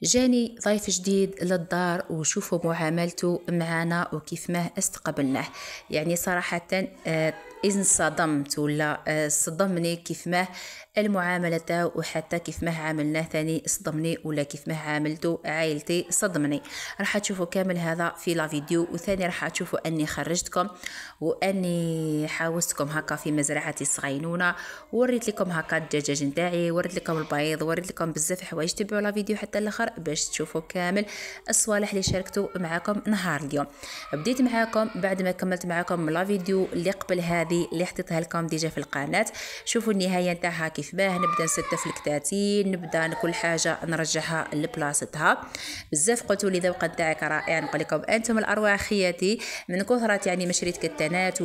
جاني ضيف جديد للدار وشوفوا معاملته معنا وكيف ما استقبلناه. يعني صراحة انصدمت ولا صدمني كيف ما المعاملة تاعو، وحتى كيف ما عاملناه ثاني صدمني، ولا كيف ما عاملته عائلتي صدمني. راح تشوفوا كامل هذا في لا فيديو، وثاني راح تشوفوا اني خرجتكم واني حاوزتكم هكا في مزرعتي الصغينونه، وريت لكم هكا الدجاج نتاعي، وريت لكم البيض، وريت لكم بزاف حوايج. تبعوا لا فيديو حتى الاخر باش تشوفوا كامل الصوالح اللي شاركتو معاكم نهار اليوم. بديت معاكم بعد ما كملت معاكم لا فيديو اللي قبل هذه اللي حطيتها لكم ديجا في القناه. شوفوا النهايه نتاعها كيف باه نبدا نستف الكتاتين، نبدا كل حاجه نرجعها لبلاصتها. بزاف قلتوا لي ذوق نتاعك رائع، نقول لكم انتم الارواح خياتي. من كثرة يعني ما شريت كتانات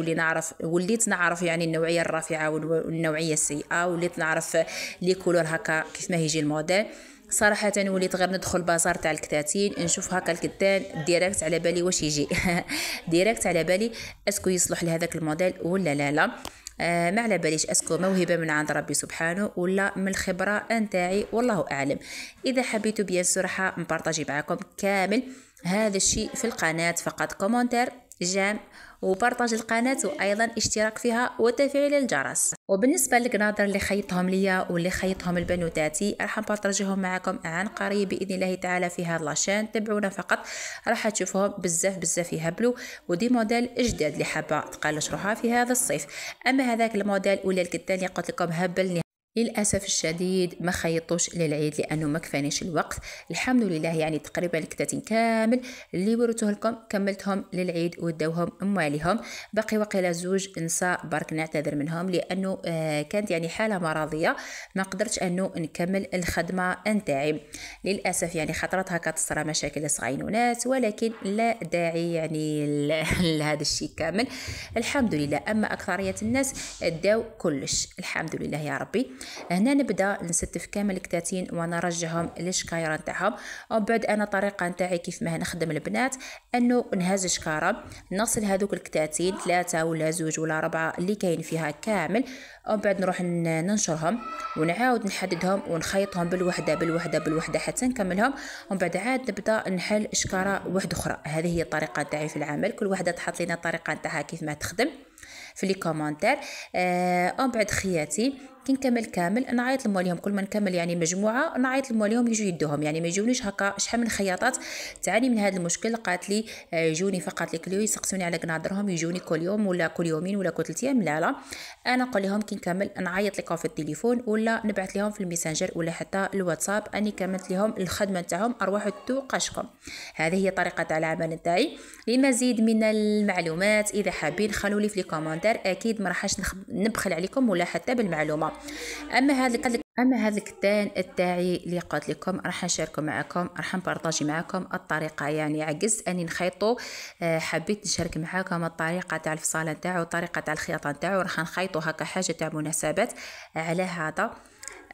وليت نعرف يعني النوعيه الرافعه والنوعيه السيئه، وليت نعرف لي كولور هكا كيف ما يجي الموديل. صراحة وليت غير ندخل بازار تاع الكتاتين نشوف هكا الكتان ديريكت على بالي واش يجي ديريكت على بالي اسكو يصلح لهذاك الموديل ولا لا. ما على باليش اسكو موهبه من عند ربي سبحانه ولا من الخبره نتاعي، والله اعلم. اذا حبيتوا بيان سور راح نبارطاجي معكم كامل هذا الشيء في القناه، فقط كومنتير جام وبارطاج القناة، وأيضا اشتراك فيها وتفعيل الجرس. وبالنسبة للقناطر اللي خيطهم ليا واللي خيطهم البنوتاتي راح نبارطاجيهم معكم عن قريب بإذن الله تعالى في هذا لاشين. تابعونا فقط راح تشوفوهم بزاف يهبلوا، ودي موديل جداد اللي حابة تقلش روحها في هذا الصيف. أما هذاك الموديل ولا الكتان اللي قلت لكم هبل للاسف الشديد ما خيطوش للعيد لانه ما كفانيش الوقت. الحمد لله يعني تقريبا الكتاتين كامل اللي وريته لكم كملتهم للعيد وداوهم اموالهم. باقي وقيله زوج نساء برك نعتذر منهم لانه كانت يعني حاله مرضيه، ما قدرتش انه نكمل الخدمه نتاعي للاسف. يعني خطرت هكا تصرى مشاكل صغينونات، ولكن لا داعي يعني لهذا الشيء كامل. الحمد لله. اما اكثريه الناس داو كلش الحمد لله يا ربي. هنا نبدا نستف كامل الكتاتين ونرجعهم للشكايره نتاعهم. ومن بعد انا طريقه نتاعي كيف ما نخدم البنات انه نهز شكاره، نغسل هذوك الكتاتين 3 ولا 2 ولا 4 اللي كاين فيها كامل، ومن بعد نروح ننشرهم ونعاود نحددهم ونخيطهم بالوحده حتى نكملهم. ومن بعد عاد نبدا نحل شكاره واحده اخرى. هذه هي الطريقه تاعي في العمل. كل وحده تحط لنا الطريقه نتاعها كيف ما تخدم في لي كومونتير. ومن بعد خياتي كي نكمل كامل نعيط لمواليهم. كل ما نكمل يعني مجموعه نعيط لمواليهم يجوا يدوهم، يعني ما يجونيش هكا. شحال من خياطات تعاني من هذا المشكل، قالت لي يجوني فقط لكليو يسقسوني على قنادرهم، يجوني كل يوم ولا كل يومين ولا كل 3 ايام. لا انا نقول لهم كي نكمل نعيط لكم في التليفون ولا نبعث لهم في الميسنجر ولا حتى الواتساب اني كملت لهم الخدمه نتاعهم. ارواحوا توقشكم. هذه هي طريقه تاع العمل نتاعي. لمزيد من المعلومات اذا حابين خلوا لي في لي كومونتير، اكيد ما راحش نبخل عليكم ولا حتى بالمعلومه. اما هذا الكتان التاعي اللي قلت لكم راح نشاركه معكم، راح نبارطاجي معكم الطريقه. يعني عجزت اني نخيطه، حبيت نشارك معكم الطريقه تاع الفصاله نتاعو، الطريقه تاع الخياطه نتاعو. راح نخيطه هكا حاجه تاع مناسبات. على هذا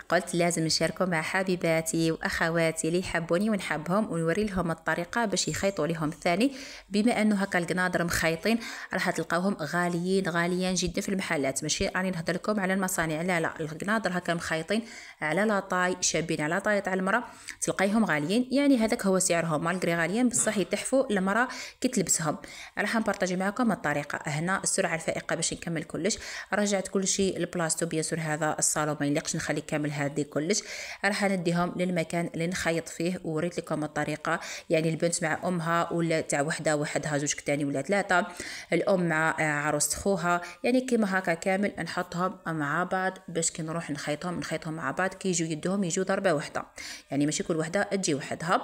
قلت لازم نشاركه مع حبيباتي واخواتي اللي يحبوني ونحبهم، ونوري لهم الطريقه باش يخيطوا لهم الثاني. بما انه هكا القنادر مخيطين راح تلقاوهم غاليين جدا في المحلات، ماشي راني نهضر لكم على المصانع، لا القنادر هكا مخيطين على لاطاي شابين على طاي تاع المراه تلقايهم غاليين. يعني هذاك هو سعرهم، مالغري غاليين بصح يتحفوا المراه كي تلبسهم. راح نبارطاجي معكم الطريقه. هنا السرعه الفائقه باش نكمل كلش. رجعت كل شيء لبلاصتو بيان سور. هذا الصالون ما يليقش نخلي كامل هذه كلش. راح نديهم للمكان اللي نخيط فيه، وريت لكم الطريقه. يعني البنت مع امها ولا تاع وحدها زوج كتاني ولا 3، الام مع عروسه خوها، يعني كيما هكا كامل نحطهم مع بعض باش كي نروح نخيطهم مع بعض. كي يجوا يدهم يجوا ضربه واحده، يعني ماشي كل وحده تجي وحدها.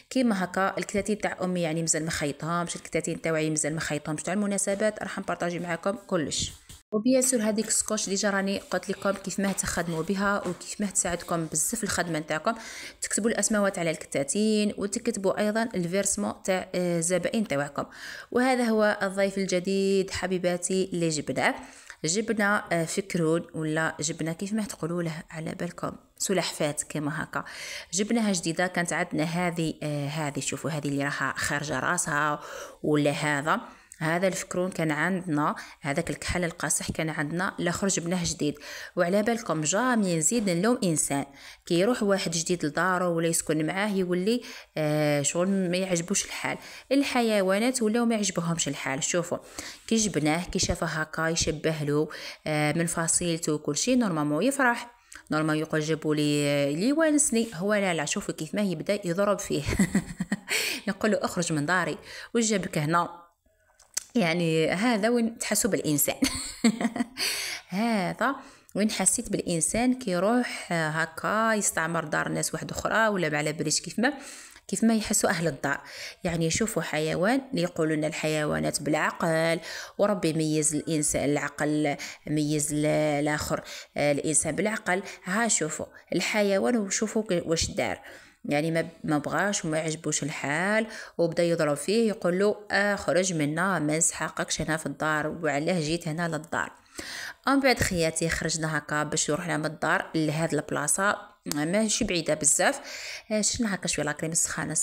كيما هكا الكتاتين تاع امي يعني مازال ما خيطهمش، الكتاتين تاعي مازال ما خيطهمش تاع المناسبات. راح نبارطاجي معكم كلش. وبيان سور هذيك سكوش ديجا راني قلت لكم كيف ما تخدموا بها وكيف ما تساعدكم بزاف الخدمه نتاعكم. تكتبوا الاسماوات على الكتاتين وتكتبوا ايضا الفيرسمون تاع الزبائن تاعكم. وهذا هو الضيف الجديد حبيباتي اللي جبنا فكرون ولا جبنا كيف ما تقولوا له على بالكم سلحفات كما هكا. جبناها جديده. كانت عندنا هذه شوفوا هذه اللي راها خارجه راسها ولا هذا الفكرون كان عندنا، هذاك الكحل القاصح كان عندنا، الاخر جبناه جديد. وعلى بالكم جامي نزيد نلوم انسان كي يروح واحد جديد لدارو ولا يسكن معاه يولي شغل ما يعجبوش الحال. الحيوانات ولاو ما يعجبهمش الحال. شوفوا كي جبناه كي شافه هكا يشبه له من فصيلته وكل شيء نورمالمون يفرح، نورمال يقول جابوا لي يوانسني. هو لا شوفوا كيف ما يبدا يضرب فيه يقول له اخرج من داري وجابك هنا. يعني هذا وين تحسوا بالإنسان هذا وين حسيت بالإنسان كي يروح هكا يستعمر دار ناس واحد أخرى ولا ما على باليش كيف ما يحسوا أهل الدار. يعني يشوفوا حيوان يقولوا لنا الحيوانات بالعقل، وربي ميز الإنسان العقل ميز الآخر الإنسان بالعقل. ها شوفوا الحيوان وشوفوا واش دار، يعني ما بغاش وما يعجبوش الحال وبدا يضرب فيه يقول له خرج منا ما نسحقكش هنا في الدار وعلاه جيت هنا للدار. من بعد خياتي خرجنا هكا باش نروح من الدار لهاد البلاصه ماشي بعيده بزاف. شفنا هكا شويه لاكريم سخانه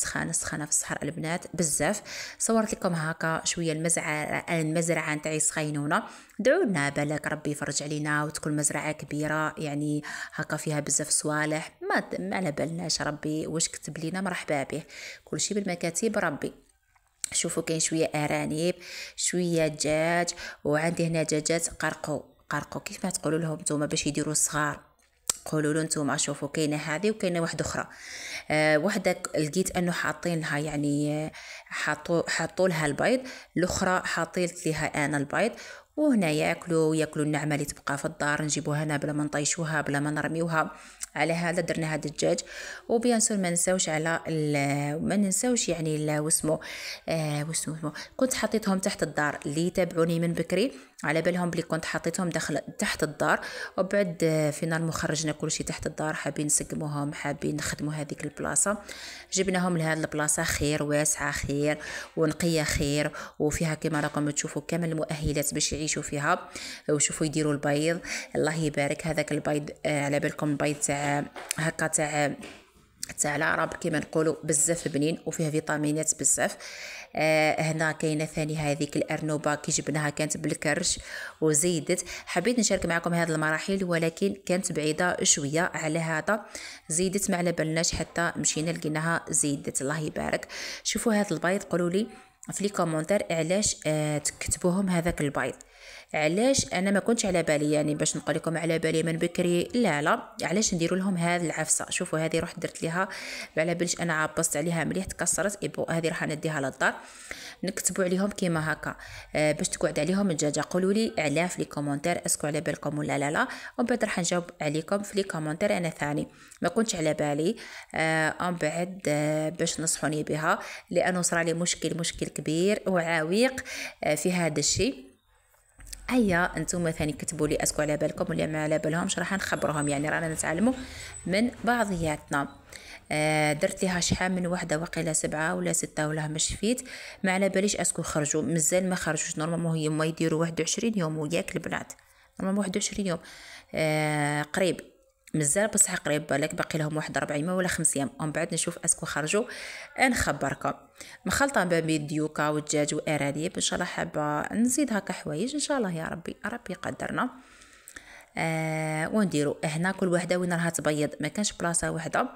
في الصحراء البنات بزاف. صورت لكم هكا شويه المزرعه نتاعي سخينونه. دعونا بالك ربي يفرج علينا وتكون مزرعه كبيره يعني هكا فيها بزاف صوالح ما على بالناش ربي واش كتب لينا مرحبا به، كل شيء بالمكاتب ربي. شوفوا كاين شويه ارانب شويه دجاج، وعندي هنا دجاجات قرقو كيف ما تقولوا لهم نتوما باش يديروا الصغار قولوا له نتوما. شوفوا كاينه هذه وكاينه واحده اخرى. وحده لقيت انه حاطين لها يعني حطوا لها البيض، الاخرى حاطيت لها انا البيض. وهنا ياكلوا النعمه اللي تبقى في الدار نجيبوها هنا بلا ما نطيشوها بلا ما نرميوها. على هذا درنا هذا الدجاج. وبيان سور ما ننساوش يعني واسمو كنت حطيتهم تحت الدار اللي يتابعوني من بكري على بالهم بلي كنت حطيتهم داخل تحت الدار. وبعد فينالمون خرجنا كل شيء تحت الدار، حابين نسقموهم حابين نخدموا هذيك البلاصه. جبناهم لهذه البلاصه خير واسعه خير ونقيه خير وفيها كما راكم تشوفوا كامل المؤهلات باش يعيشوا فيها. وشوفوا يديروا البيض الله يبارك. هذاك البيض على بالكم البيض تاع هكا تاع العرب كما نقولوا بزاف بنين وفيها فيتامينات بزاف. هنا كاينه ثاني هذيك الارنوبه كي جبناها كانت بالكرش وزيدت. حبيت نشارك معكم هذه المراحل ولكن كانت بعيده شويه على هذا زيدت ما على بالناش حتى مشينا لقيناها زيدت الله يبارك. شوفوا هذا البيض قولوا لي في لي كومونتير علاش تكتبوهم هذاك البيض. علاش انا ما كنتش على بالي يعني باش نقول لكم على بالي من بكري لا علاش نديروا لهم هذه العفسه. شوفوا هذه رحت درت لها على باليش انا عبصت عليها مليح تكسرت ايبو هذه راح نديها للدار نكتبوا عليهم كيما هكا باش تقعد عليهم الدجاجه. قولوا لي علاه في لي كومونتير اسكو على بالكم ولا لا ومن بعد راح نجاوب عليكم في لي كومونتير. انا ثاني ما كنتش على بالي من بعد باش نصحوني بها لانه صرا لي مشكل كبير وعويق في هذا الشيء. هيا انتم ثاني كتبوا لي اسكو على بالكم ولا ما على بالهمش راح نخبرهم يعني رانا نتعلموا من بعضياتنا. درت لها شحال من وحده وقيله 7 ولا 6 ولا ما شفيت ما على باليش اسكو خرجوا مازال ما خرجوش. نورمالمون هي ما يديروا 21 يوم وياك البنات نورمالمون 21 يوم قريب مازال بصح قريب بالك باقي لهم واحد 4 ايام ولا 5 ايام ومن بعد نشوف اسكو خرجوا نخبركم. مخلطه بين ديوكا والدجاج وارانب ان شاء الله حابه نزيد هكا حوايج ان شاء الله يا ربي يقدرنا. ونديروا هنا كل وحده وين راها تبيض ما كانش بلاصه واحده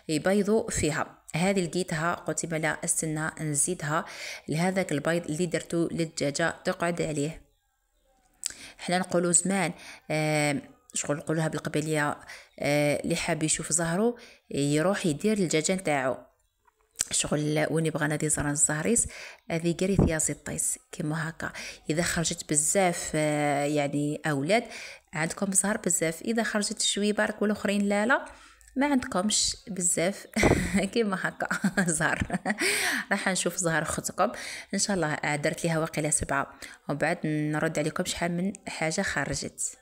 يبيضوا فيها. هذه لقيتها قلت بلا استنى نزيدها لهذاك البيض اللي درتو للدجاجه تقعد عليه. احنا نقولوا زمان شغل نقولوها بالقبيليه اللي حاب يشوف ظهره يروح يدير الدجاجه نتاعو شغل وين يبغى نادي زران الزهريس هذه قريت يا زيطيس كيما هكا. اذا خرجت بزاف يعني اولاد عندكم زهر بزاف، اذا خرجت شوي بارك والاخرين لا ما عندكمش بزاف كيما هكا زهر. راح نشوف زهر اختكم ان شاء الله. درت ليها واقيله 7 وبعد نرد عليكم شحال من حاجه خرجت.